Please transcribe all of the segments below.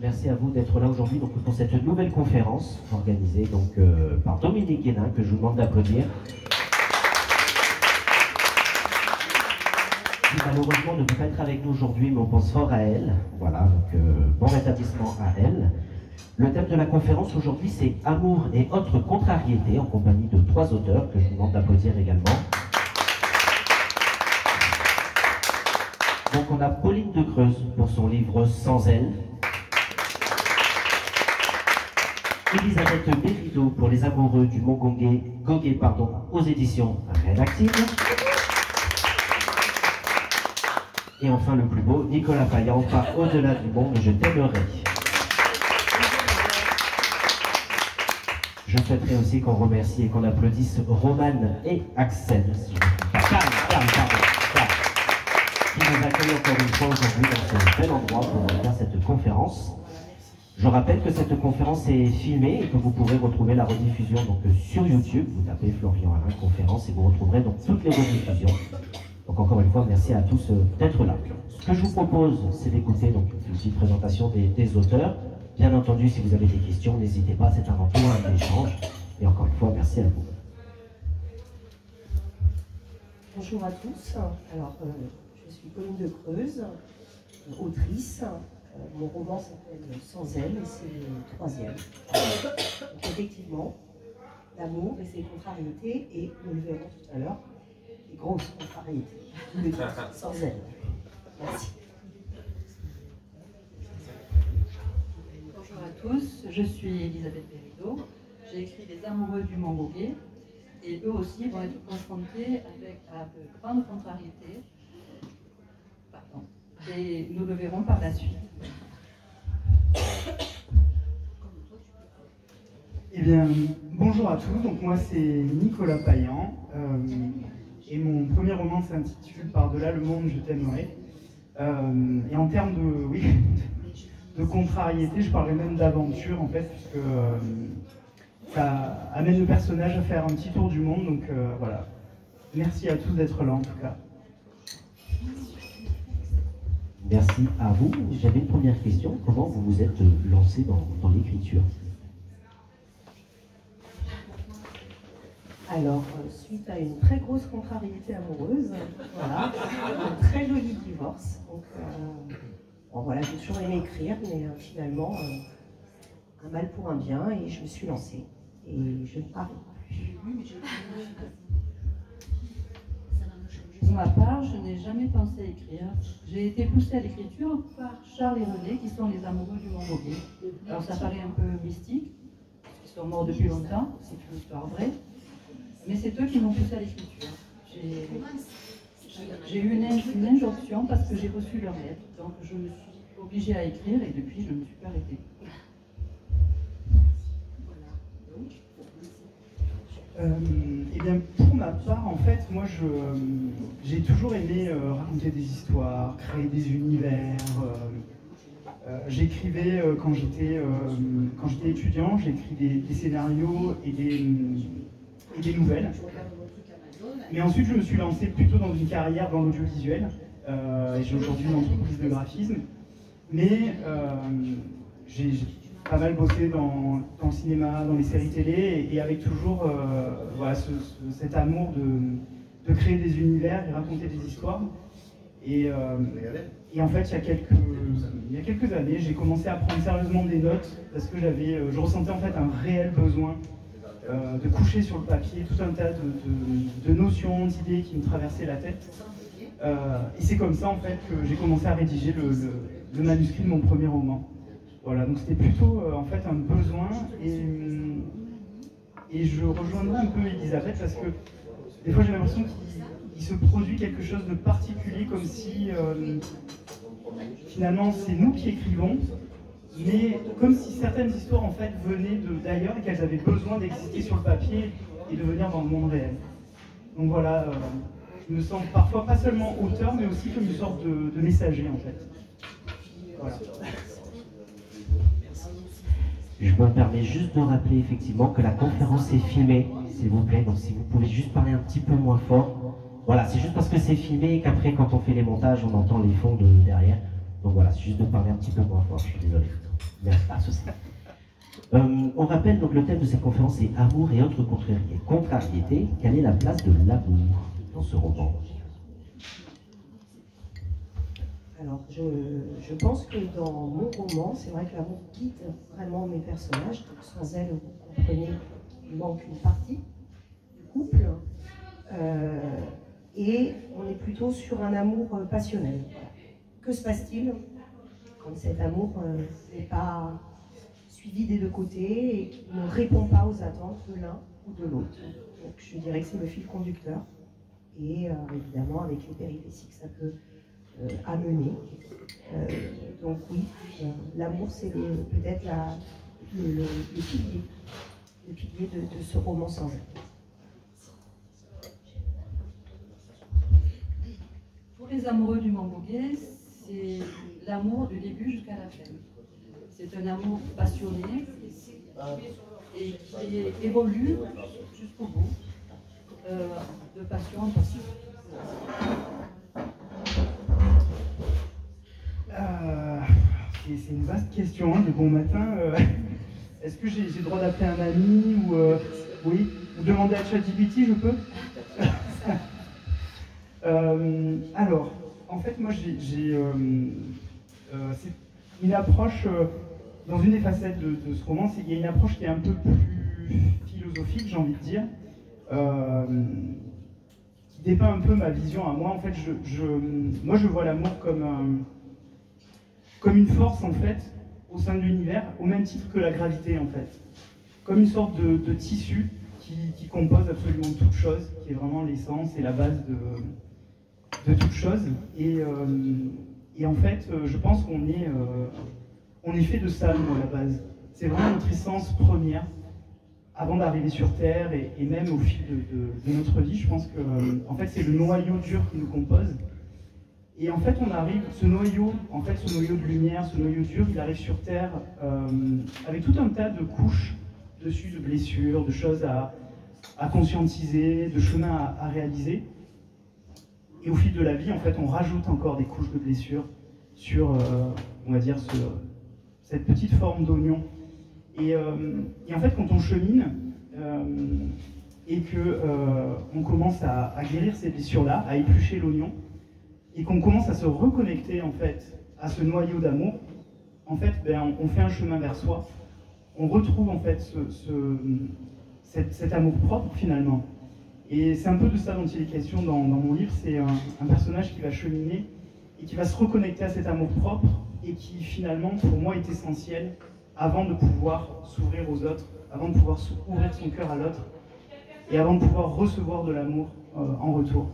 Merci à vous d'être là aujourd'hui donc, pour cette nouvelle conférence organisée donc, par Dominique Guénin, que je vous demande d'applaudir. Qui malheureusement ne peut pas être avec nous aujourd'hui, mais on pense fort à elle. Voilà, donc bon rétablissement à elle. Le thème de la conférence aujourd'hui, c'est Amour et autres contrariétés, en compagnie de 3 auteurs, que je vous demande d'applaudir également. Donc on a Pauline de Creuse pour son livre Sans elle. Elisabeth Bérido pour Les Amoureux du Mont Goguet, aux éditions Rédactives. Et enfin le plus beau, Nicolas Payan par Au-delà du monde, je t'aimerai. Je souhaiterais aussi qu'on remercie et qu'on applaudisse Romane et Axel, qui nous accueillent encore une fois aujourd'hui dans ce bel endroit pour faire cette conférence. Je rappelle que cette conférence est filmée et que vous pourrez retrouver la rediffusion donc, sur YouTube. Vous tapez Florian Alain conférence et vous retrouverez donc toutes les rediffusions. Donc encore une fois, merci à tous d'être là. Ce que je vous propose, c'est d'écouter donc une petite présentation des auteurs. Bien entendu, si vous avez des questions, n'hésitez pas, c'est avant tout un échange. Et encore une fois, merci à vous. Bonjour à tous. Alors, je suis Pauline de Creuse, autrice. Mon roman s'appelle Sans elle et c'est le 3e. Donc, effectivement, l'amour et ses contrariétés, et nous le verrons tout à l'heure, les grosses contrariétés. Sans elle. Merci. Bonjour à tous, je suis Elisabeth Bérido. J'ai écrit Les Amoureux du Mont Goguet et eux aussi vont être confrontés avec de grandes contrariétés. Pardon. Et nous le verrons par la suite. Eh bien, bonjour à tous, donc moi c'est Nicolas Payan, et mon premier roman s'intitule Par-delà le monde, je t'aimerai. Et en termes de contrariété, je parlerai même d'aventure en fait, puisque ça amène le personnage à faire un petit tour du monde, donc voilà. Merci à tous d'être là en tout cas. Merci à vous. J'avais une première question. Comment vous vous êtes lancé dans l'écriture? Alors, suite à une très grosse contrariété amoureuse, voilà, un très joli divorce. Donc, bon, voilà, j'ai toujours aimé écrire, mais finalement, un mal pour un bien, et je me suis lancée. Et je ne parle plus. Pour ma part, je n'ai jamais pensé à écrire. J'ai été poussée à l'écriture par Charles et René, qui sont les amoureux du Mont Goguet. Alors ça paraît un peu mystique, ils sont morts depuis longtemps, c'est une histoire vraie, mais c'est eux qui m'ont poussée à l'écriture. J'ai eu une injonction parce que j'ai reçu leur lettre, donc je me suis obligée à écrire et depuis je ne me suis pas arrêtée. Eh bien, pour ma part, en fait, moi, j'ai toujours aimé raconter des histoires, créer des univers. J'écrivais quand j'étais étudiant, j'écris des scénarios et des nouvelles. Mais ensuite, je me suis lancé plutôt dans une carrière dans l'audiovisuel. J'ai aujourd'hui une entreprise de graphisme. Mais j'ai pas mal bossé dans le cinéma, dans les séries télé, et avec toujours voilà, cet amour de créer des univers et raconter des histoires. Et en fait, il y a quelques années, j'ai commencé à prendre sérieusement des notes parce que je ressentais en fait un réel besoin de coucher sur le papier tout un tas de notions, d'idées qui me traversaient la tête. Et c'est comme ça en fait que j'ai commencé à rédiger le manuscrit de mon premier roman. Voilà, donc c'était plutôt en fait un besoin, et je rejoindrai un peu Elisabeth parce que des fois j'ai l'impression qu'il se produit quelque chose de particulier, comme si finalement c'est nous qui écrivons, mais comme si certaines histoires en fait venaient d'ailleurs et qu'elles avaient besoin d'exister sur le papier et de venir dans le monde réel. Donc voilà, je me sens parfois pas seulement auteur, mais aussi comme une sorte de messager en fait. Voilà. Je me permets juste de rappeler effectivement que la conférence est filmée, s'il vous plaît. Donc si vous pouvez juste parler un petit peu moins fort. Voilà, c'est juste parce que c'est filmé et qu'après quand on fait les montages, on entend les fonds derrière. Donc voilà, c'est juste de parler un petit peu moins fort, je suis désolé. Merci, pas de souci. On rappelle donc le thème de cette conférence est Amour et autres contrariétés. Quelle est la place de l'amour dans ce roman? Alors, je pense que dans mon roman, c'est vrai que l'amour guide vraiment mes personnages. Donc, sans elle, vous comprenez qu'il manque une partie du couple. Et on est plutôt sur un amour passionnel. Que se passe-t-il quand cet amour n'est pas suivi des deux côtés et qui ne répond pas aux attentes de l'un ou de l'autre? Donc, je dirais que c'est le fil conducteur. Et évidemment, avec les péripéties que ça peut amener. Donc oui, l'amour c'est peut-être le pilier de ce roman sans elle. Pour les amoureux du Mambogé, c'est l'amour du début jusqu'à la fin. C'est un amour passionné et qui évolue jusqu'au bout, de passion en passion. C'est une vaste question de bon matin. Est-ce que j'ai le droit d'appeler un ami ou oui, ou demander à ChatGPT, je peux? Alors, en fait, moi, c'est une approche, dans une des facettes de ce roman, il y a une approche qui est un peu plus philosophique, j'ai envie de dire, qui dépeint un peu ma vision à moi. En fait, moi, je vois l'amour comme une force, en fait, au sein de l'univers, au même titre que la gravité, en fait. Comme une sorte de tissu qui compose absolument toute chose, qui est vraiment l'essence et la base de toute chose. Et en fait, je pense qu'on est fait de ça, nous, à la base. C'est vraiment notre essence première, avant d'arriver sur Terre, et même au fil de notre vie. Je pense que en fait, c'est le noyau dur qui nous compose. Et en fait, on arrive, ce noyau de lumière, ce noyau dur, il arrive sur Terre avec tout un tas de couches dessus, de blessures, de choses à conscientiser, de chemins à réaliser. Et au fil de la vie, en fait, on rajoute encore des couches de blessures sur, on va dire, cette petite forme d'oignon. Et en fait, quand on chemine et qu'on commence à guérir ces blessures-là, à éplucher l'oignon, et qu'on commence à se reconnecter en fait à ce noyau d'amour, en fait, on fait un chemin vers soi. On retrouve en fait cet amour propre finalement. Et c'est un peu de ça dont il est question dans mon livre. C'est un personnage qui va cheminer et qui va se reconnecter à cet amour propre et qui finalement pour moi est essentiel avant de pouvoir s'ouvrir aux autres, avant de pouvoir ouvrir son cœur à l'autre et avant de pouvoir recevoir de l'amour en retour.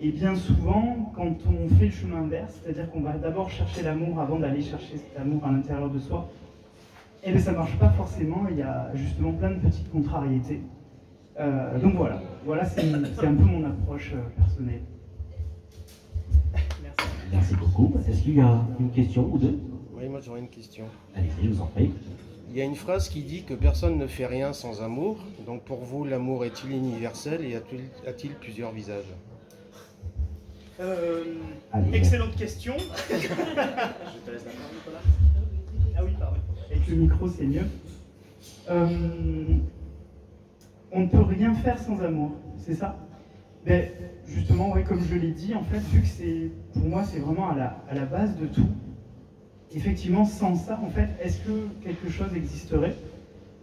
Et bien souvent, quand on fait le chemin inverse, c'est-à-dire qu'on va d'abord chercher l'amour avant d'aller chercher cet amour à l'intérieur de soi, eh bien ça ne marche pas forcément, il y a justement plein de petites contrariétés. Donc voilà c'est un peu mon approche personnelle. Merci. Merci beaucoup. Est-ce qu'il y a une question ou deux? Oui, moi j'aurais une question. Allez-y, je vous en prie. Il y a une phrase qui dit que personne ne fait rien sans amour. Donc pour vous, l'amour est-il universel et a-t-il plusieurs visages? Excellente question. Je te laisse la parole, Nicolas. Ah oui, pardon. Avec le micro, c'est mieux. On ne peut rien faire sans amour, c'est ça? Ben, justement, ouais, comme je l'ai dit, en fait, vu que pour moi, c'est vraiment à la base de tout. Effectivement, sans ça, en fait, est-ce que quelque chose existerait?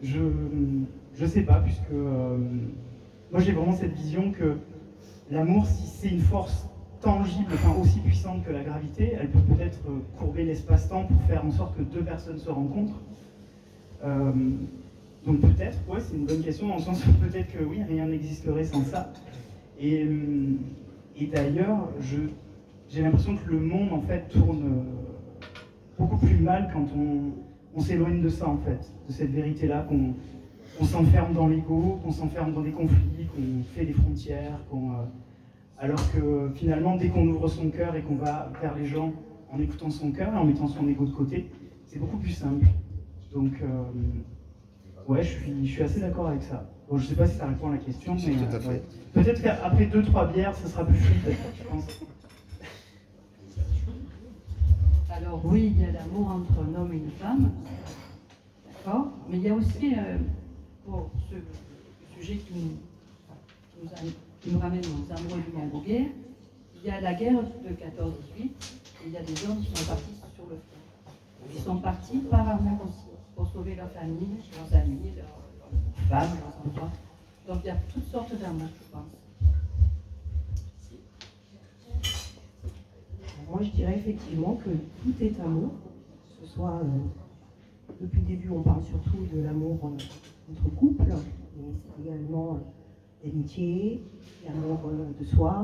Je sais pas, puisque moi, j'ai vraiment cette vision que l'amour, si c'est une force tangible, enfin aussi puissante que la gravité, elle peut peut-être courber l'espace-temps pour faire en sorte que deux personnes se rencontrent. Donc peut-être, ouais, c'est une bonne question, dans le sens où peut-être que oui, rien n'existerait sans ça. Et d'ailleurs, j'ai l'impression que le monde, en fait, tourne beaucoup plus mal quand on s'éloigne de ça, en fait, de cette vérité-là, qu'on s'enferme dans l'ego, qu'on s'enferme dans des conflits, qu'on fait des frontières, alors que finalement, dès qu'on ouvre son cœur et qu'on va vers les gens en écoutant son cœur et en mettant son ego de côté, c'est beaucoup plus simple. Donc, ouais, je suis assez d'accord avec ça. Bon, je ne sais pas si ça répond à la question, mais ouais. Peut-être qu'après 2-3 bières, ça sera plus fluide, je pense. Alors, Alors oui, il y a l'amour entre un homme et une femme, d'accord, mais il y a aussi, pour ce sujet qui nous ramène aux amoureux du monde gay, il y a la guerre de 14-18, et il y a des hommes qui sont partis sur le front. Ils sont partis par amour aussi, pour sauver leur famille, leurs amis, leurs femmes, leurs enfants. Donc il y a toutes sortes d'amour, je pense. Moi, je dirais effectivement que tout est amour, que ce soit, depuis le début, on parle surtout de l'amour entre couples, mais c'est également l'amitié, l'amour de soi,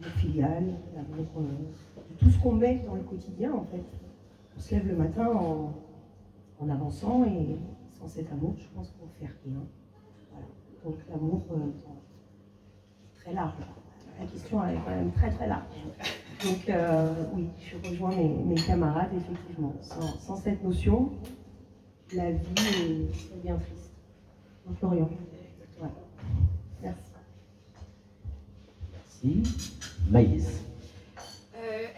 l'amour filial, l'amour de tout ce qu'on met dans le quotidien, en fait. On se lève le matin en avançant, et sans cet amour, je pense qu'on ne fait rien. Voilà. Donc l'amour, très large. La question est quand même très très large. Donc oui, je rejoins mes camarades, effectivement. Sans cette notion, la vie est bien triste. Donc Florian. Ouais. Merci. Merci. Maïs.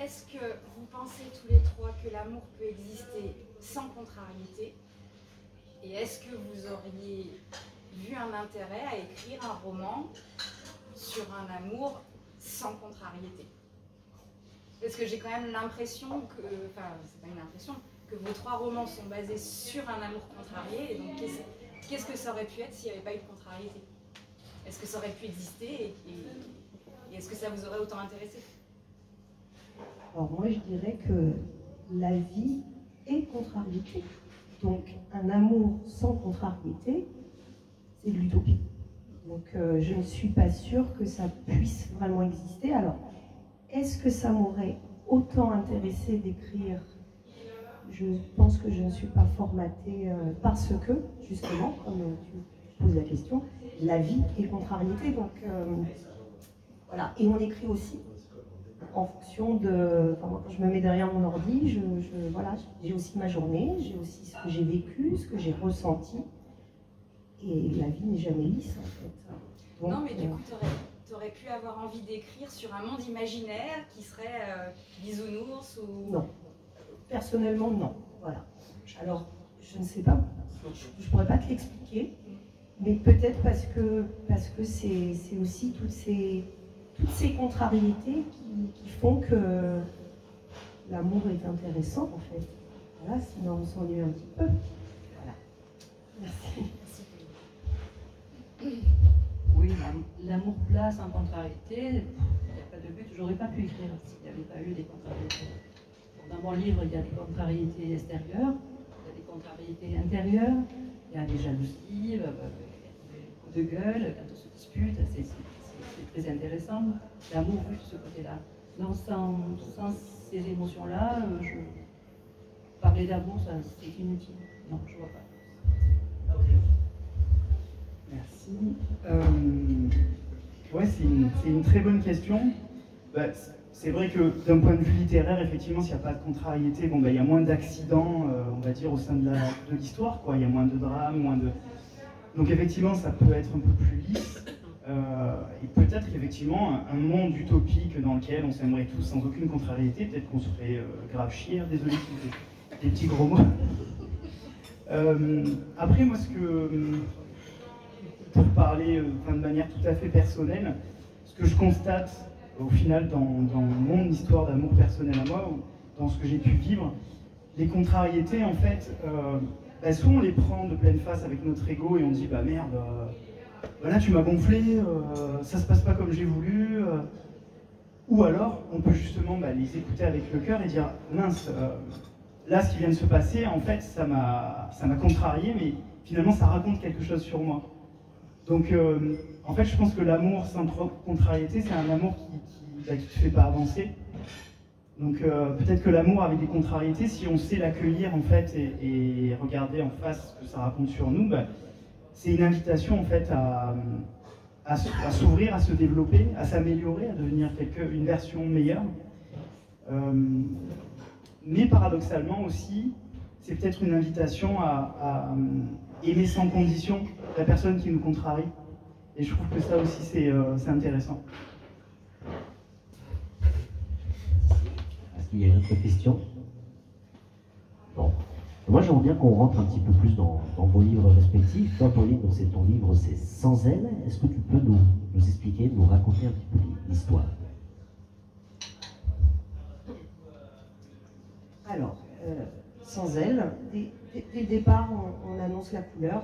Est-ce que vous pensez tous les trois que l'amour peut exister sans contrariété? Et est-ce que vous auriez vu un intérêt à écrire un roman sur un amour sans contrariété? Parce que j'ai quand même l'impression que, enfin, c'est pas une impression, que vos trois romans sont basés sur un amour contrarié. Et donc, qu'est-ce que ça aurait pu être s'il n'y avait pas eu de contrariété? Est-ce que ça aurait pu exister et est-ce que ça vous aurait autant intéressé? Alors moi, je dirais que la vie est contrariété. Donc, un amour sans contrariété, c'est de l'utopie. Donc, je ne suis pas sûre que ça puisse vraiment exister. Alors, est-ce que ça m'aurait autant intéressé d'écrire? Je pense que je ne suis pas formatée parce que, justement, comme tu poses la question, la vie est contrariété. Donc, voilà. Et on écrit aussi en fonction de... Enfin, moi, quand je me mets derrière mon ordi, voilà, j'ai aussi ma journée, j'ai aussi ce que j'ai vécu, ce que j'ai ressenti. Et la vie n'est jamais lisse, en fait. Donc, non, mais du coup, tu aurais pu avoir envie d'écrire sur un monde imaginaire qui serait bisounours ou... Non. Personnellement, non. Voilà. Alors, je ne sais pas, je ne pourrais pas te l'expliquer, mais peut-être parce que c'est aussi toutes ces contrariétés qui font que l'amour est intéressant, en fait. Voilà, sinon on s'ennuie un petit peu. Voilà. Merci. Oui, l'amour plat sans contrariété, il n'y a pas de but. J'aurais pas pu écrire s'il n'y avait pas eu des contrariétés. Dans mon livre, il y a des contrariétés extérieures, il y a des contrariétés intérieures, il y a des jalousies, des coups de gueule, quand on se dispute, c'est très intéressant. L'amour vu de ce côté-là. Donc sans ces émotions-là, parler d'amour, c'est inutile. Non, je ne vois pas. Merci. Ouais, c'est une très bonne question. Bah, c'est vrai que d'un point de vue littéraire, effectivement, s'il n'y a pas de contrariété, bon, bah, il y a moins d'accidents, on va dire, au sein de l'histoire, quoi. Il y a moins de drames, moins de... Donc effectivement, ça peut être un peu plus lisse. Et peut-être qu'effectivement, un monde utopique dans lequel on s'aimerait tous sans aucune contrariété, peut-être qu'on se ferait grave chier, désolé si des petits gros mots. Après, moi, pour parler de manière tout à fait personnelle, ce que je constate au final dans mon histoire d'amour personnel à moi, ou dans ce que j'ai pu vivre, les contrariétés, en fait, soit on les prend de pleine face avec notre ego et on dit bah merde, là tu m'as gonflé, ça se passe pas comme j'ai voulu, ou alors on peut justement les écouter avec le cœur et dire mince, là ce qui vient de se passer, en fait ça m'a contrarié, mais finalement ça raconte quelque chose sur moi. Donc en fait je pense que l'amour sans contrariété, c'est un amour qui te fait pas avancer. Donc peut-être que l'amour avec des contrariétés, si on sait l'accueillir en fait et regarder en face ce que ça raconte sur nous, c'est une invitation en fait à s'ouvrir, à se développer, à s'améliorer, à devenir une version meilleure. Mais paradoxalement aussi, c'est peut-être une invitation à aimer sans condition la personne qui nous contrarie. Et je trouve que ça aussi c'est intéressant. Est-ce qu'il y a une autre question? moi, j'aimerais bien qu'on rentre un petit peu plus dans vos livres respectifs. Toi, Pauline, donc c'est ton livre, c'est Sans elle. Est-ce que tu peux nous expliquer, nous raconter un petit peu l'histoire? Alors, Sans elle, dès le départ, on annonce la couleur.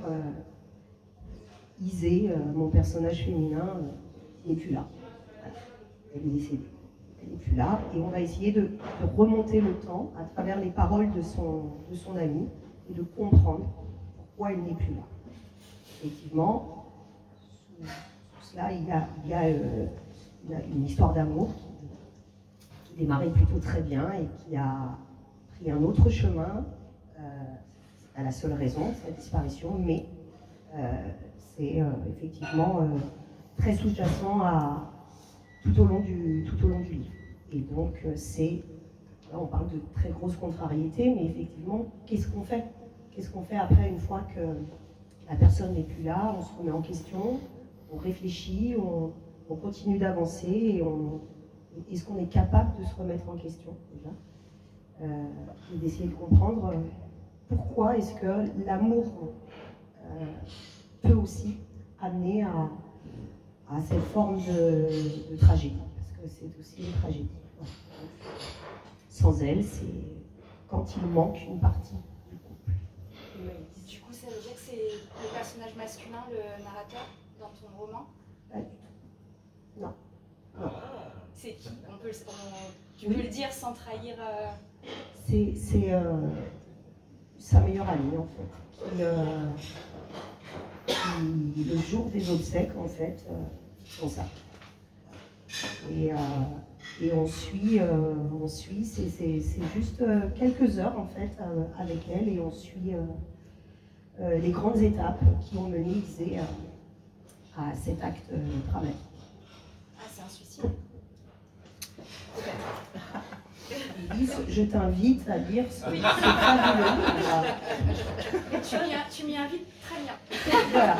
Isée, mon personnage féminin, n'est plus là. Elle est décédée. Elle n'est plus là. Et on va essayer de remonter le temps à travers les paroles de son amie et de comprendre pourquoi elle n'est plus là. Effectivement, sous cela, il y a une histoire d'amour qui démarrait plutôt très bien et qui a pris un autre chemin. C'est pas la seule raison de sa disparition, mais c'est effectivement très sous-jacent tout au long du livre. Et donc là on parle de très grosses contrariétés, mais effectivement, qu'est-ce qu'on fait? Qu'est-ce qu'on fait après, une fois que la personne n'est plus là? On se remet en question, on réfléchit, on continue d'avancer, et est-ce qu'on est capable de se remettre en question déjà, et d'essayer de comprendre pourquoi est-ce que l'amour peut aussi amener à cette forme de tragédie, parce que c'est aussi une tragédie. Voilà. Sans elle, c'est quand il manque une partie du couple. Du coup, ça veut dire que c'est le personnage masculin, le narrateur, dans ton roman? Pas du tout. Non. Non. C'est qui? Tu peux le dire sans trahir. C'est sa meilleure amie, en fait, qui, le jour des obsèques, en fait, font ça. Et on suit, c'est juste quelques heures, en fait, avec elle, et on suit les grandes étapes qui ont mené Isée à cet acte dramatique. Ah, c'est un suicide? Élise, je t'invite à lire ce fabuleux livre. Tu m'y invites très bien. Voilà,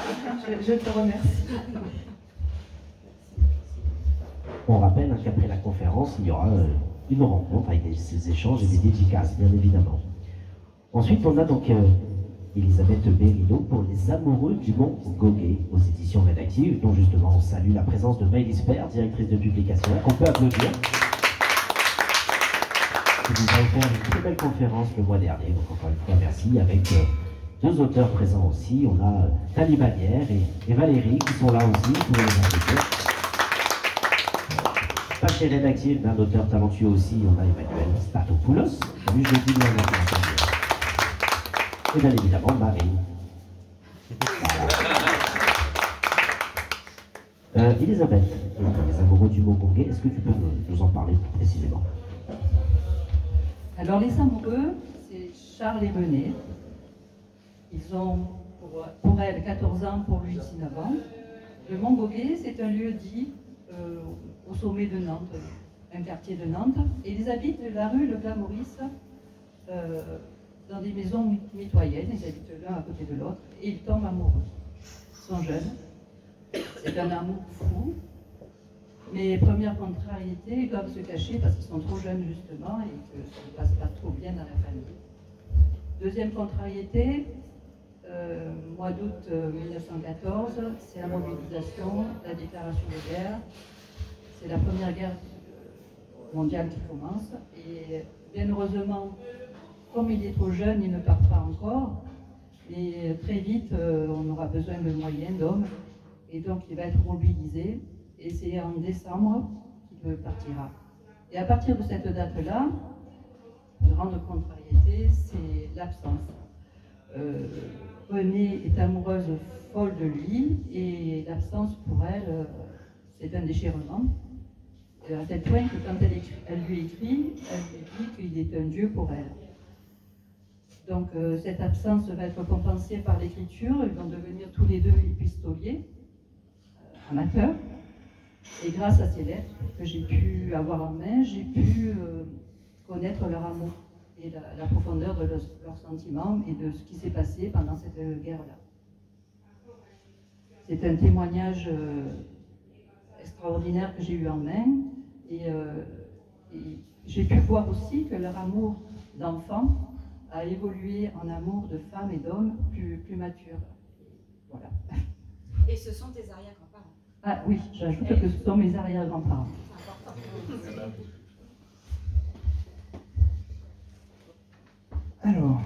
je te remercie. On rappelle qu'après la conférence, il y aura une rencontre avec des échanges et des dédicaces, bien évidemment. Ensuite, on a donc Elisabeth Berrido pour Les Amoureux du Mont Goguet aux éditions rédactives, dont justement on salue la présence de Maëlys Père, directrice de publication, qu'on peut applaudir. Qui nous a offert une très belle conférence le mois dernier, donc encore une fois merci, avec deux auteurs présents aussi. On a Tali Bagnères et Valérie qui sont là aussi pour les inviter. Page rédactive d'un auteur talentueux aussi, on a Emmanuel Statopoulos, salut jeudi bien entendu. Et bien évidemment Marie. Voilà. Elisabeth, Les Amoureux du Mont Goguet, est-ce que tu peux nous en parler plus précisément? Alors les amoureux, c'est Charles et Renée. Ils ont pour elle 14 ans, pour lui 19 ans. Le Mont Goguet, c'est un lieu dit au sommet de Nantes, un quartier de Nantes. Et ils habitent la rue Le Plat-Maurice, dans des maisons mitoyennes. Ils habitent l'un à côté de l'autre et ils tombent amoureux. Ils sont jeunes. C'est un amour fou. Mais première contrariété, ils doivent se cacher parce qu'ils sont trop jeunes justement et que ça ne passe pas trop bien dans la famille. Deuxième contrariété, mois d'août 1914, c'est la mobilisation, la déclaration de guerre. C'est la première guerre mondiale qui commence. Et bien heureusement, comme il est trop jeune, il ne part pas encore. Et très vite, on aura besoin de moyens, d'hommes. Et donc, il va être mobilisé. Et c'est en décembre qu'il partira. Et à partir de cette date-là, grande contrariété, c'est l'absence. Renée est amoureuse folle de lui, et l'absence pour elle, c'est un déchirement. À tel point que quand elle lui écrit, elle lui dit qu'il est un dieu pour elle. Donc cette absence va être compensée par l'écriture. Ils vont devenir tous les deux épistoliers, amateurs. Et grâce à ces lettres que j'ai pu avoir en main, j'ai pu connaître leur amour et la profondeur de leurs sentiments et de ce qui s'est passé pendant cette guerre-là. C'est un témoignage extraordinaire que j'ai eu en main et j'ai pu voir aussi que leur amour d'enfant à évoluer en amour de femmes et d'hommes plus matures. Voilà. Et ce sont tes arrière-grands-parents. Ah oui, j'ajoute que ce sont mes arrière-grands-parents. C'est important. Alors,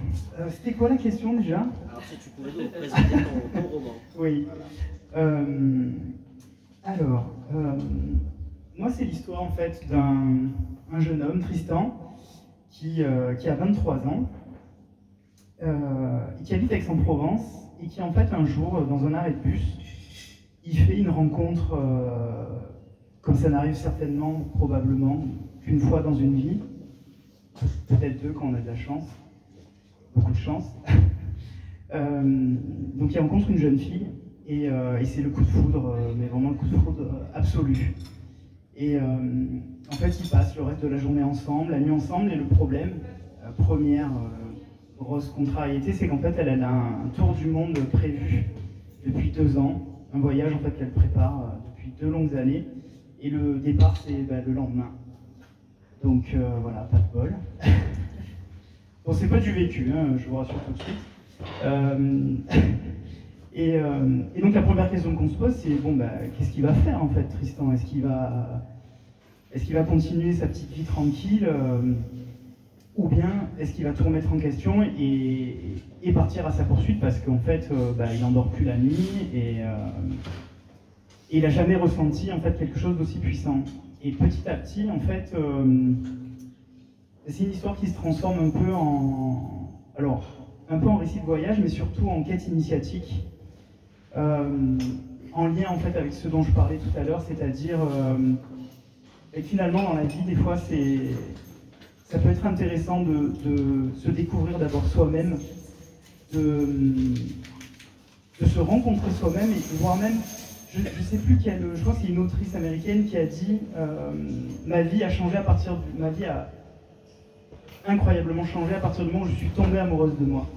c'était quoi la question déjà? Alors si tu pouvais nous présenter ton roman. Oui. Moi c'est l'histoire en fait d'un jeune homme, Tristan, qui a 23 ans, et qui habite Aix-en-Provence, et qui en fait un jour, dans un arrêt de bus, il fait une rencontre, comme ça n'arrive certainement, probablement, qu'une fois dans une vie, peut-être deux quand on a de la chance, beaucoup de chance. Donc il rencontre une jeune fille, et c'est le coup de foudre, mais vraiment le coup de foudre absolu. Et en fait, ils passent le reste de la journée ensemble, la nuit ensemble, et le problème, première grosse contrariété, c'est qu'en fait, elle a un tour du monde prévu depuis 2 ans, un voyage en fait qu'elle prépare depuis 2 longues années, et le départ, c'est le lendemain. Donc voilà, pas de bol. Bon, c'est pas du vécu, hein, je vous rassure tout de suite. Et donc la première question qu'on se pose, c'est bon, qu'est-ce qu'il va faire en fait, Tristan? Est-ce qu'il va continuer sa petite vie tranquille, ou bien est-ce qu'il va tout remettre en question et partir à sa poursuite, parce qu'en fait, il n'endort plus la nuit et il n'a jamais ressenti en fait quelque chose d'aussi puissant. Et petit à petit, en fait, c'est une histoire qui se transforme un peu un peu en récit de voyage, mais surtout en quête initiatique. En lien en fait avec ce dont je parlais tout à l'heure, c'est-à-dire et finalement dans la vie des fois ça peut être intéressant de se découvrir d'abord soi-même, de se rencontrer soi-même, et voire même, je sais plus je crois que c'est une autrice américaine qui a dit ma vie a changé ma vie a incroyablement changé à partir du moment où je suis tombée amoureuse de moi.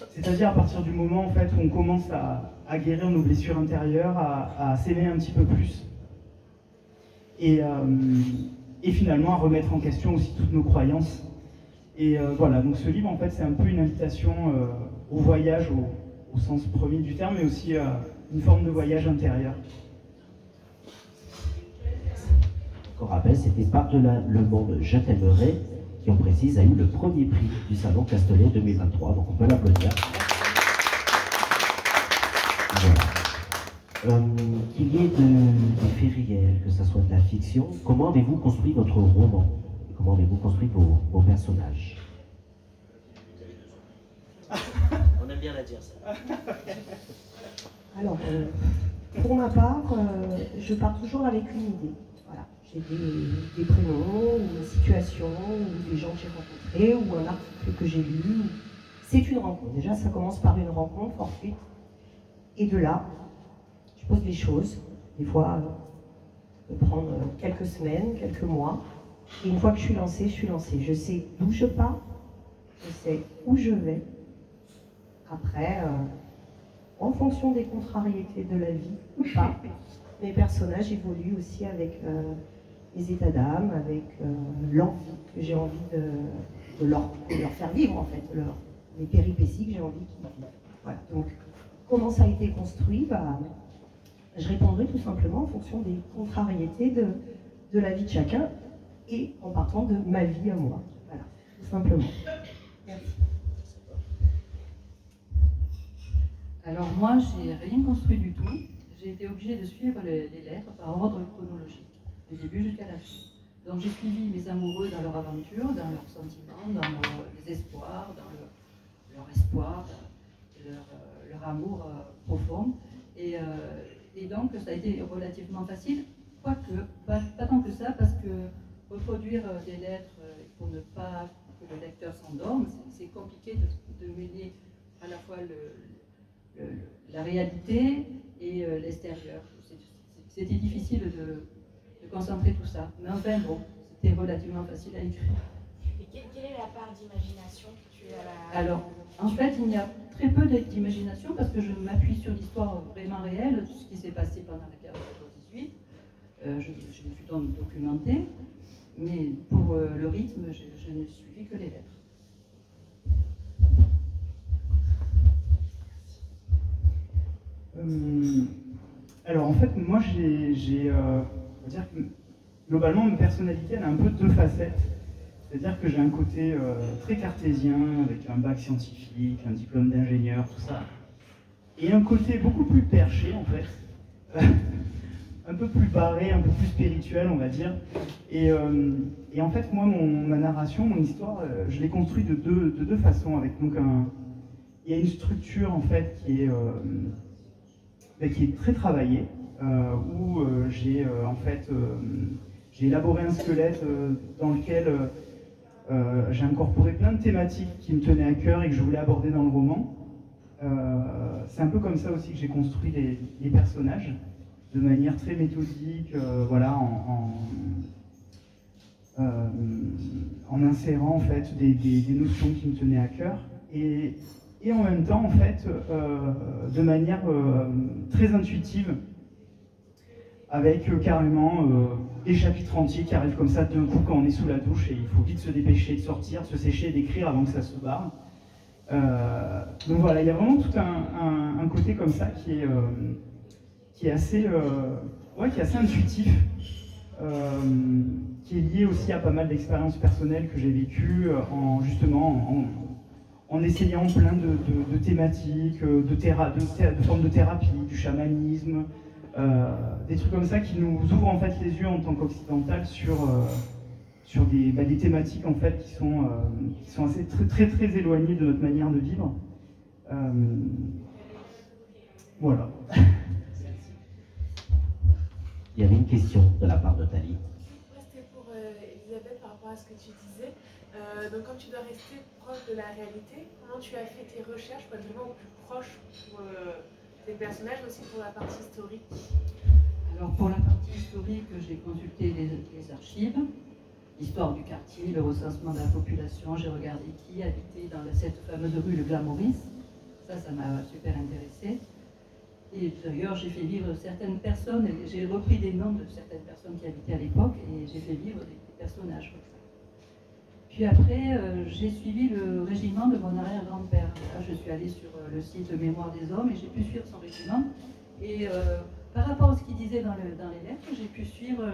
C'est-à-dire à partir du moment en fait, où on commence à guérir nos blessures intérieures, à s'aimer un petit peu plus. Et finalement à remettre en question aussi toutes nos croyances. Et voilà, donc ce livre en fait c'est un peu une invitation au voyage au sens premier du terme, mais aussi une forme de voyage intérieur. On rappelle, c'était Par-delà le monde, je t'aimerai, qui on précise a eu le premier prix du Salon Castellet 2023, donc on peut l'applaudir. Voilà. Qu'il y ait des faits réels, que ce soit de la fiction, comment avez-vous construit votre roman? Comment avez-vous construit vos personnages? On aime bien la dire ça. Alors, pour ma part, je pars toujours avec une idée. Voilà. J'ai des prénoms, ou une situation, ou des gens que j'ai rencontrés, ou un article que j'ai lu. C'est une rencontre. Déjà, ça commence par une rencontre fortuite. Et de là, je pose les choses. Des fois, ça peut prendre quelques semaines, quelques mois. Et une fois que je suis lancée, je suis lancée. Je sais d'où je pars, je sais où je vais. Après, en fonction des contrariétés de la vie ou pas, mes personnages évoluent aussi avec les états d'âme, avec l'envie que j'ai envie de leur faire vivre, en fait, les péripéties que j'ai envie qu'ils vivent. Voilà. Donc, comment ça a été construit? Je répondrai tout simplement en fonction des contrariétés de la vie de chacun et en partant de ma vie à moi. Voilà, tout simplement. Merci. Alors moi, j'ai rien construit du tout. J'ai été obligée de suivre les lettres par ordre chronologique, du début jusqu'à la fin. Donc j'ai suivi mes amoureux dans leur aventure, dans leurs sentiments, dans leur désespoir, dans leur espoir, leur amour profond. Et donc ça a été relativement facile, quoique pas tant que ça, parce que reproduire des lettres pour ne pas que le lecteur s'endorme, c'est compliqué de mêler à la fois la réalité et l'extérieur. C'était difficile de concentrer tout ça. Mais enfin, bon, c'était relativement facile à écrire. Et quelle est la part d'imagination que tu as? Alors, en fait, il y a très peu d'imagination parce que je m'appuie sur l'histoire vraiment réelle, tout ce qui s'est passé pendant la guerre de 14-18. Je me suis donc documentée, mais pour le rythme, je ne suivi que les lettres. Alors en fait, moi on va dire que globalement, ma personnalité, elle a un peu deux facettes. C'est-à-dire que j'ai un côté très cartésien, avec un bac scientifique, un diplôme d'ingénieur, tout ça. Et un côté beaucoup plus perché, en fait. Un peu plus barré, un peu plus spirituel, on va dire. Et en fait, moi, ma narration, mon histoire, je l'ai construite de deux façons. Avec donc il y a une structure, en fait, qui est très travaillée, où j'ai élaboré un squelette dans lequel j'ai incorporé plein de thématiques qui me tenaient à cœur et que je voulais aborder dans le roman. C'est un peu comme ça aussi que j'ai construit les personnages, de manière très méthodique, voilà, en insérant en fait des notions qui me tenaient à cœur. Et en même temps, en fait, de manière très intuitive, avec carrément des chapitres entiers qui arrivent comme ça d'un coup quand on est sous la douche et il faut vite se dépêcher de sortir, de se sécher et d'écrire avant que ça se barre. Donc voilà, il y a vraiment tout un côté comme ça qui est assez intuitif, qui est lié aussi à pas mal d'expériences personnelles que j'ai vécues en essayant plein de thématiques, de formes de thérapie, du chamanisme, des trucs comme ça qui nous ouvrent en fait les yeux en tant qu'occidental sur des thématiques en fait qui sont assez très très éloignées de notre manière de vivre. Voilà. Il y avait une question de la part de Thalie. C'était pour Elisabeth par rapport à ce que tu disais. Donc quand tu dois rester proche de la réalité, comment tu as fait tes recherches pour être vraiment au plus proche pour tes personnages, mais aussi pour la partie historique? Alors pour la partie historique, j'ai consulté les archives, l'histoire du quartier, le recensement de la population, j'ai regardé qui habitait dans cette fameuse rue Le Glamoris. Ça m'a super intéressée. Et d'ailleurs, j'ai fait vivre certaines personnes, j'ai repris des noms de certaines personnes qui habitaient à l'époque et j'ai fait vivre des personnages. Puis après, j'ai suivi le régiment de mon arrière-grand-père. Là, je suis allée sur le site Mémoire des Hommes et j'ai pu suivre son régiment. Et par rapport à ce qu'il disait dans les lettres, j'ai pu suivre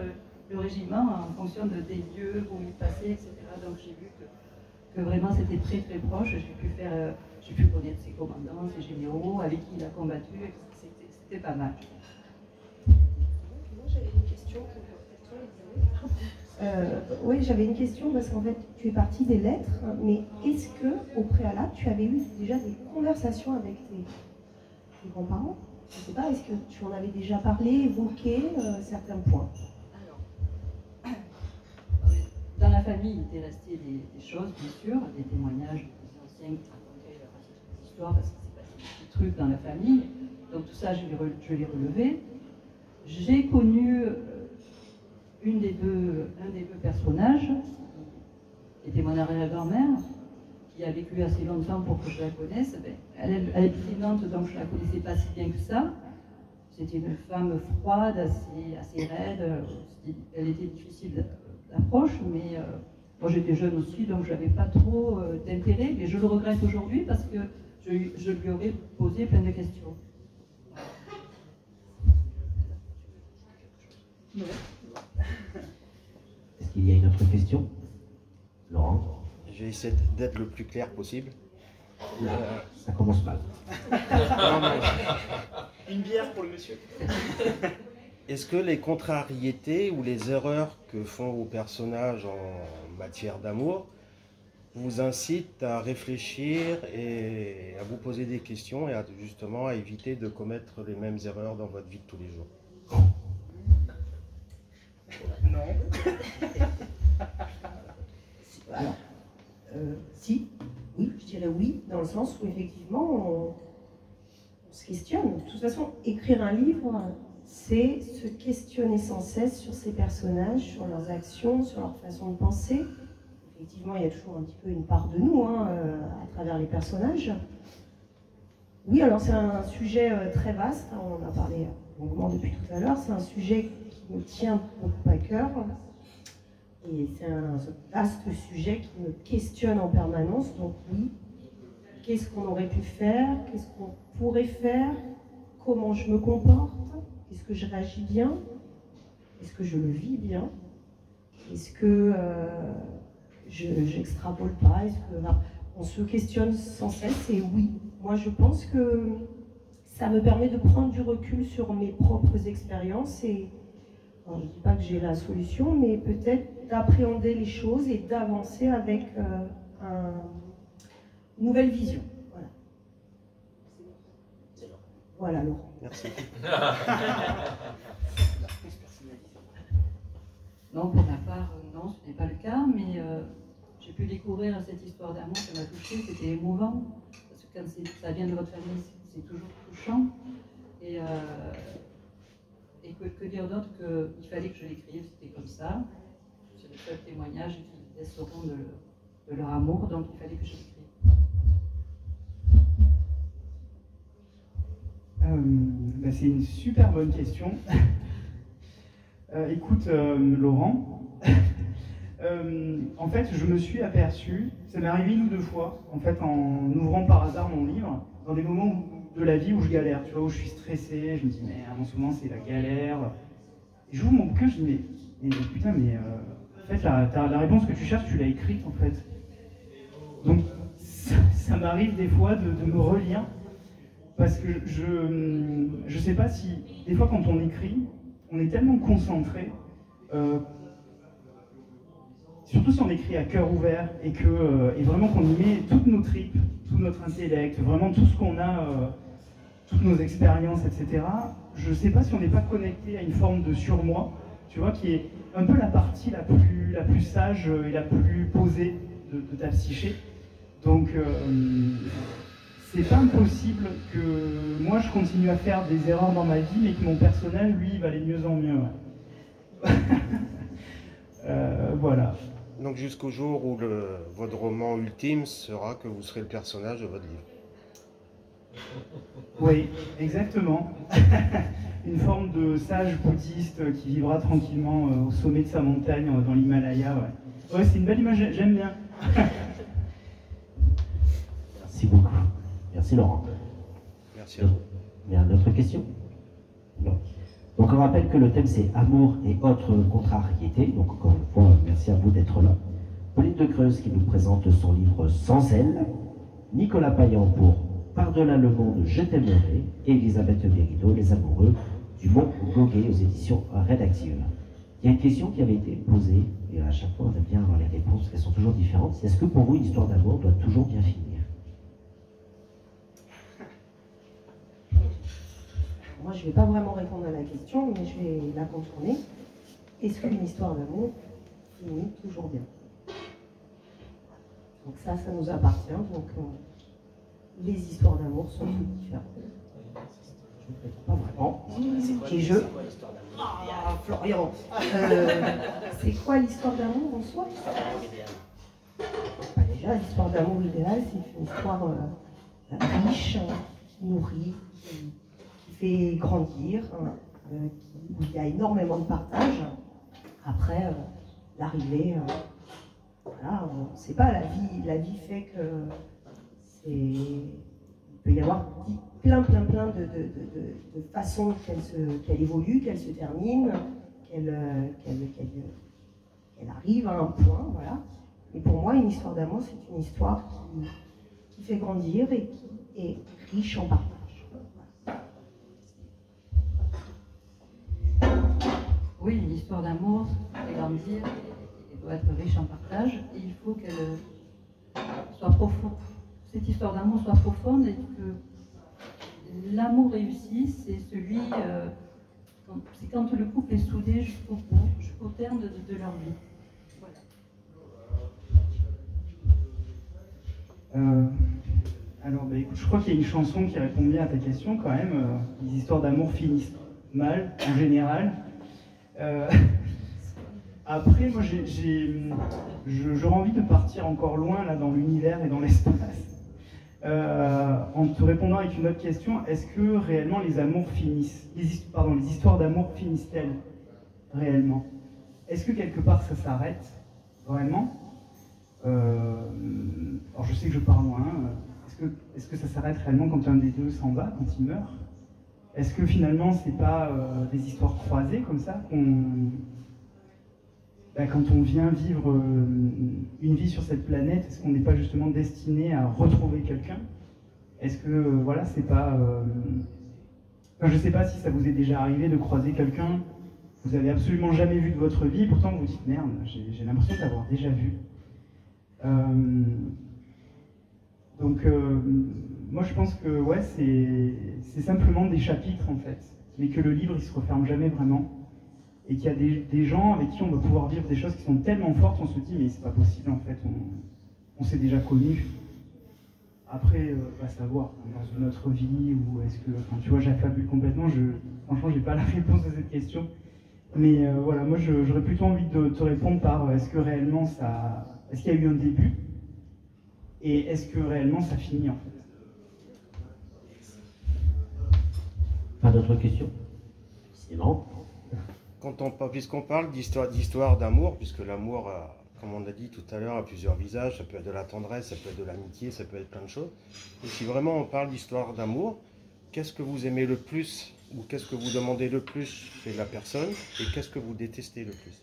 le régiment en fonction des lieux où il passait, etc. Donc j'ai vu que vraiment c'était très très proche. J'ai pu connaître ses commandants, ses généraux, avec qui il a combattu. C'était pas mal. Moi, j'avais une question pour toi, Elisabeth. Oui, j'avais une question parce qu'en fait, tu es partie des lettres, mais est-ce que, au préalable, tu avais eu déjà des conversations avec tes grands-parents? Je ne sais pas, est-ce que tu en avais déjà parlé, évoqué certains points? Alors, dans la famille, il était resté des choses, bien sûr, des témoignages des anciens qui racontaient leur histoire parce qu'il s'est passé des petits trucs dans la famille. Donc tout ça, je l'ai relevé. J'ai connu un des deux personnages, qui était mon arrière-grand-mère, qui a vécu assez longtemps pour que je la connaisse. Elle était Nantes, donc je ne la connaissais pas si bien que ça. C'était une femme froide, assez raide. Elle était difficile d'approche, mais moi j'étais jeune aussi, donc je n'avais pas trop d'intérêt. Mais je le regrette aujourd'hui parce que je lui aurais posé plein de questions. Est-ce qu'il y a une autre question? Laurent? Je vais essayer d'être le plus clair possible. Ça commence mal. Une bière pour le monsieur. Est-ce que les contrariétés ou les erreurs que font vos personnages en matière d'amour vous incitent à réfléchir et à vous poser des questions et justement à éviter de commettre les mêmes erreurs dans votre vie de tous les jours? Non. Alors, si, oui, je dirais oui, dans le sens où effectivement on se questionne. De toute façon, écrire un livre, c'est se questionner sans cesse sur ses personnages, sur leurs actions, sur leur façon de penser. Effectivement, il y a toujours un petit peu une part de nous à travers les personnages. Oui, alors c'est un sujet très vaste, on en a parlé longuement depuis tout à l'heure, c'est un sujet qui me tient beaucoup à cœur. Et c'est un vaste sujet qui me questionne en permanence. Donc oui, qu'est-ce qu'on aurait pu faire? Qu'est-ce qu'on pourrait faire? comment je me comporte, est-ce que je réagis bien, est-ce que je le vis bien, est-ce que j'extrapole pas, est-ce que on se questionne sans cesse. Et oui, moi je pense que ça me permet de prendre du recul sur mes propres expériences et alors, je ne dis pas que j'ai la solution, mais peut-être d'appréhender les choses et d'avancer avec une nouvelle vision. Voilà. Voilà, Laurent. Merci. Non, pour ma part, non, ce n'est pas le cas, mais j'ai pu découvrir cette histoire d'amour qui m'a touchée, c'était émouvant, parce que quand ça vient de votre famille, c'est toujours touchant. Et que dire d'autre qu'il fallait que je l'écrive, c'était comme ça. C'est le seul témoignage qui laisseront de leur amour, donc il fallait que je l'écrive. C'est une super bonne question. Écoute, Laurent, en fait, je me suis aperçu, ça m'est arrivé 1 ou 2 fois, en fait, en ouvrant par hasard mon livre, dans des moments de la vie où je galère, tu vois, où je suis stressé, je me dis, merde, en ce moment, c'est la galère. Et j'ouvre mon bouquin, je dis, mais putain, en fait, la réponse que tu cherches, tu l'as écrite, en fait. Donc, ça m'arrive des fois de me relire, parce que je sais pas si, des fois, quand on écrit, on est tellement concentré, surtout si on écrit à cœur ouvert et vraiment qu'on y met toutes nos tripes, tout notre intellect, vraiment tout ce qu'on a, toutes nos expériences, etc. Je ne sais pas si on n'est pas connecté à une forme de surmoi, tu vois, qui est un peu la partie la plus sage et la plus posée de ta psyché. Donc, c'est pas impossible que moi je continue à faire des erreurs dans ma vie, mais que mon personnage, lui, va aller de mieux en mieux. Ouais. Voilà. Donc jusqu'au jour où votre roman ultime sera que vous serez le personnage de votre livre. Oui, exactement. Une forme de sage bouddhiste qui vivra tranquillement au sommet de sa montagne dans l'Himalaya. Ouais, c'est une belle image, j'aime bien. Merci beaucoup. Merci Laurent. Merci à vous. Il y a d'autres questions? Non. Donc on rappelle que le thème c'est amour et autres contrariétés. Donc encore une fois, merci à vous d'être là. Pauline de Creuse qui nous présente son livre Sans elle. Nicolas Payan pour Par-delà le monde, je t'aimerai. Et Elisabeth Mérideau, Les amoureux du Mont Goguet aux éditions Rédactives. Il y a une question qui avait été posée, et à chaque fois on aime bien avoir les réponses parce qu'elles sont toujours différentes. C'est est-ce que pour vous une histoire d'amour doit toujours bien finir? Moi, je ne vais pas vraiment répondre à la question, mais je vais la contourner. Est-ce qu'une histoire d'amour finit toujours bien? Donc ça nous appartient. Donc les histoires d'amour sont toutes différentes. Je ne réponds pas vraiment. Et je... Ah, Florian, c'est quoi l'histoire d'amour en soi? Déjà, l'histoire d'amour idéale, c'est une histoire riche, nourrie, qui fait grandir, où il y a énormément de partage. Après, l'arrivée, voilà, on ne sait pas, la vie fait que il peut y avoir plein de façons qu'elle évolue, qu'elle se termine, qu'elle arrive à un point, voilà. Et pour moi, une histoire d'amour, c'est une histoire qui fait grandir et qui est riche en partage. Oui, une histoire d'amour fait grandir, elle doit être riche en partage, et il faut qu'elle soit profonde. Cette histoire d'amour soit profonde et que l'amour réussi, c'est celui, c'est quand le couple est soudé jusqu'au bout, jusqu'au terme de leur vie. Voilà. Alors, écoute, je crois qu'il y a une chanson qui répond bien à ta question quand même. Les histoires d'amour finissent mal, en général. Après, moi, j'aurais envie de partir encore loin là, dans l'univers et dans l'espace. En te répondant avec une autre question, est-ce que réellement les amours finissent, les histoires d'amour finissent-elles réellement? Est-ce que quelque part ça s'arrête vraiment? Alors je sais que je pars loin. Est-ce que ça s'arrête réellement quand un des deux s'en va, quand il meurt? Est-ce que finalement, c'est pas des histoires croisées comme ça quand on vient vivre une vie sur cette planète, est-ce qu'on n'est pas justement destiné à retrouver quelqu'un? Est-ce que, voilà, c'est pas... Enfin, je sais pas si ça vous est déjà arrivé de croiser quelqu'un que vous avez absolument jamais vu de votre vie, pourtant vous vous dites, merde, j'ai l'impression d'avoir déjà vu. Donc, moi je pense que, ouais, c'est simplement des chapitres, en fait, mais que le livre, il se referme jamais vraiment. Et qu'il y a des gens avec qui on va pouvoir vivre des choses qui sont tellement fortes, on se dit, mais c'est pas possible, en fait, on s'est déjà connus. Après, va savoir, dans une autre vie, ou est-ce que, enfin, tu vois, j'affabule complètement, franchement, j'ai pas la réponse à cette question. Mais voilà, moi, j'aurais plutôt envie de te répondre par, est-ce que réellement est-ce qu'il y a eu un début? Et est-ce que réellement ça finit, en fait? Pas d'autres questions? Sinon. Puisqu'on parle d'histoire d'amour, puisque l'amour, comme on a dit tout à l'heure, a plusieurs visages, ça peut être de la tendresse, ça peut être de l'amitié, ça peut être plein de choses. Et si vraiment on parle d'histoire d'amour, qu'est-ce que vous aimez le plus, ou qu'est-ce que vous demandez le plus chez la personne, et qu'est-ce que vous détestez le plus?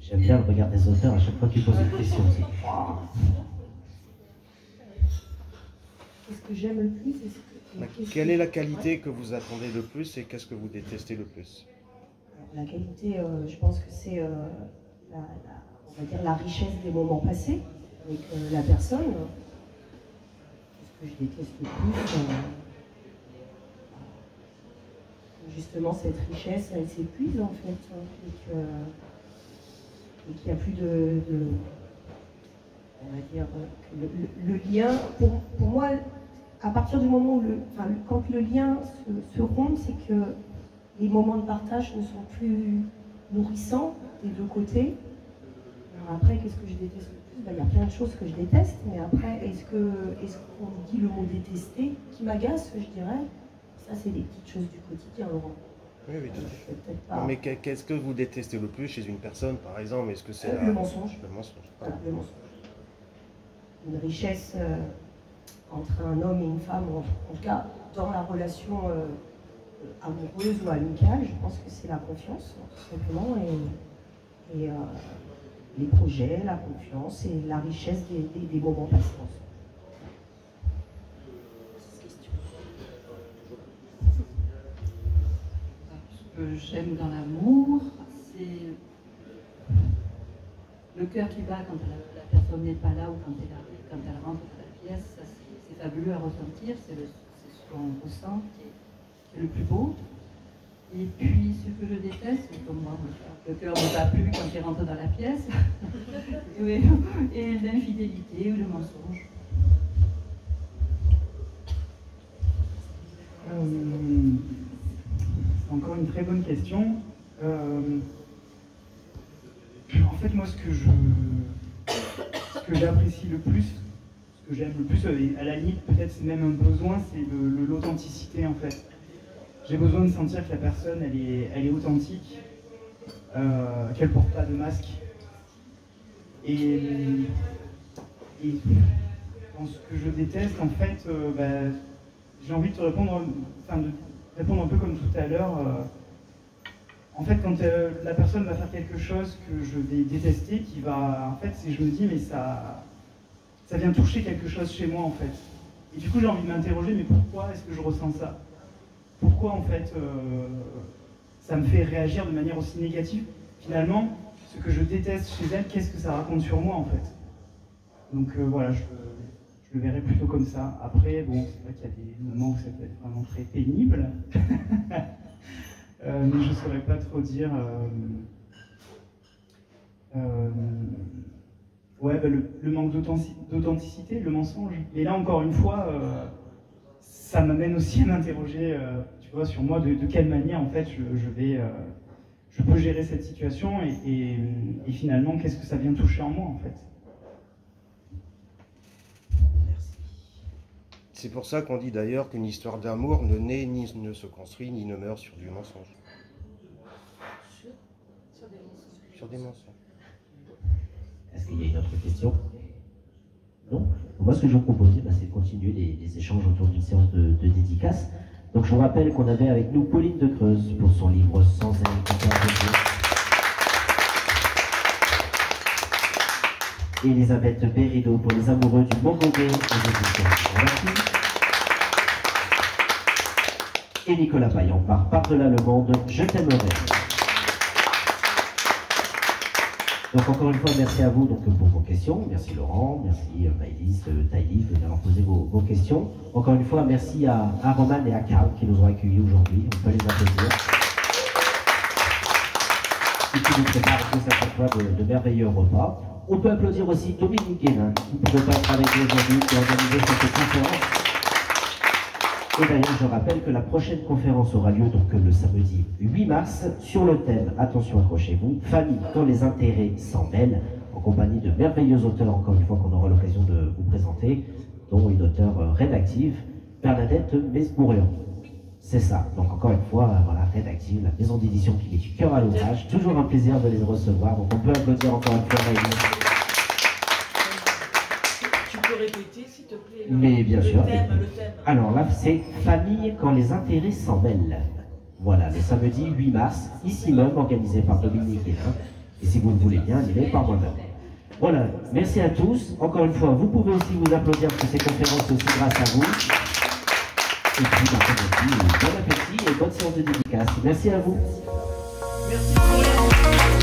J'aime bien le regard des auteurs à chaque fois qu'ils posent une question aussi. Qu'est-ce que j'aime le plus? Quelle est la qualité que vous attendez le plus et qu'est-ce que vous détestez le plus? La qualité, je pense que c'est on va dire la richesse des moments passés avec la personne. Ce que je déteste le plus, justement cette richesse, elle s'épuise en fait, et qu'il n'y a plus on va dire, le lien, pour moi, à partir du moment où quand le lien se rompt, c'est que les moments de partage ne sont plus nourrissants des deux côtés. Alors après, qu'est-ce que je déteste le plus? Il y a plein de choses que je déteste, mais après, est-ce qu'on dit le mot détester qui m'agace, je dirais? Ça, c'est des petites choses du quotidien, Laurent. Oui, tout à fait. Non, mais qu'est-ce que vous détestez le plus chez une personne, par exemple? Est-ce que c'est le mensonge. Le mensonge. Voilà, le mensonge. Une richesse entre un homme et une femme, en tout cas dans la relation amoureuse ou amicale, je pense que c'est la confiance, tout simplement, et les projets, la confiance et la richesse des moments passés ensemble. Ce que j'aime dans l'amour, c'est le cœur qui bat quand la personne n'est pas là ou quand elle rentre dans la pièce. Ça, c'est fabuleux à ressentir, c'est ce qu'on ressent qui est le plus beau. Et puis ce que je déteste, c'est comme moi, le cœur ne bat plus quand il rentre dans la pièce, et l'infidélité ou le mensonge. C'est encore une très bonne question. En fait, moi, ce que j'apprécie le plus, ce que j'aime le plus, à la limite, peut-être c'est même un besoin, c'est l'authenticité, en fait. J'ai besoin de sentir que la personne, elle est authentique, qu'elle porte pas de masque. Et dans ce que je déteste, en fait, j'ai envie de te répondre, de répondre un peu comme tout à l'heure. En fait, quand la personne va faire quelque chose que je vais détester, qui va, en fait, je me dis, mais ça vient toucher quelque chose chez moi, en fait. Et du coup, j'ai envie de m'interroger, mais pourquoi est-ce que je ressens ça? Pourquoi, en fait, ça me fait réagir de manière aussi négative? Finalement, ce que je déteste chez elle, qu'est-ce que ça raconte sur moi, en fait? Donc voilà, je le verrai plutôt comme ça. Après, bon, c'est vrai qu'il y a des moments où ça peut être vraiment très pénible. Mais je ne saurais pas trop dire. Ouais, le manque d'authenticité, le mensonge. Et là, encore une fois, ça m'amène aussi à m'interroger, tu vois, sur moi, de quelle manière, en fait, je peux gérer cette situation et finalement, qu'est-ce que ça vient toucher en moi, en fait. C'est pour ça qu'on dit d'ailleurs qu'une histoire d'amour ne naît, ni ne se construit, ni ne meurt sur du mensonge. Sur des mensonges. Est-ce qu'il y a une autre question? Non? Donc moi, ce que je vous propose, c'est de continuer les échanges autour d'une séance de dédicaces. Donc je vous rappelle qu'on avait avec nous Pauline de Creuse pour son livre Sans elle. Et Elisabeth Berrido pour les amoureux du Mongobé. Et Nicolas Payan par-delà le monde, je t'aimerai. Donc encore une fois, merci à vous donc, pour vos questions. Merci Laurent, merci Maëlys, Taïlif d'avoir posé vos questions. Encore une fois, merci à Roman et à Karl qui nous ont accueillis aujourd'hui. On peut les applaudir. Et qui nous préparent tous à chaque fois de merveilleux repas. On peut applaudir aussi Dominique Guénin, qui ne pouvait pas être avec nous aujourd'hui, qui a organisé cette conférence. Et d'ailleurs, je rappelle que la prochaine conférence aura lieu donc le samedi 8 mars sur le thème, attention accrochez-vous, famille quand les intérêts s'en mêlent, en compagnie de merveilleux auteurs, encore une fois qu'on aura l'occasion de vous présenter, dont une auteure rédactive, Bernadette Mesbourian. C'est ça, donc encore une fois, voilà, rédactive, la maison d'édition qui met du cœur à l'ouvrage, toujours un plaisir de les recevoir, donc on peut applaudir encore une fois Maëlys. Répéter, s'il te plaît, mais bien sûr. Le thème. Alors là, c'est famille quand les intérêts s'en mêlent. Voilà, le samedi 8 mars, ici même, organisé par Dominique Guénin. Et si vous le voulez bien, animé par moi-même. Voilà, merci à tous. Encore une fois, vous pouvez aussi vous applaudir parce que ces conférences sont aussi grâce à vous. Et puis, bon appétit et bonne séance de dédicace. Merci à vous. Merci.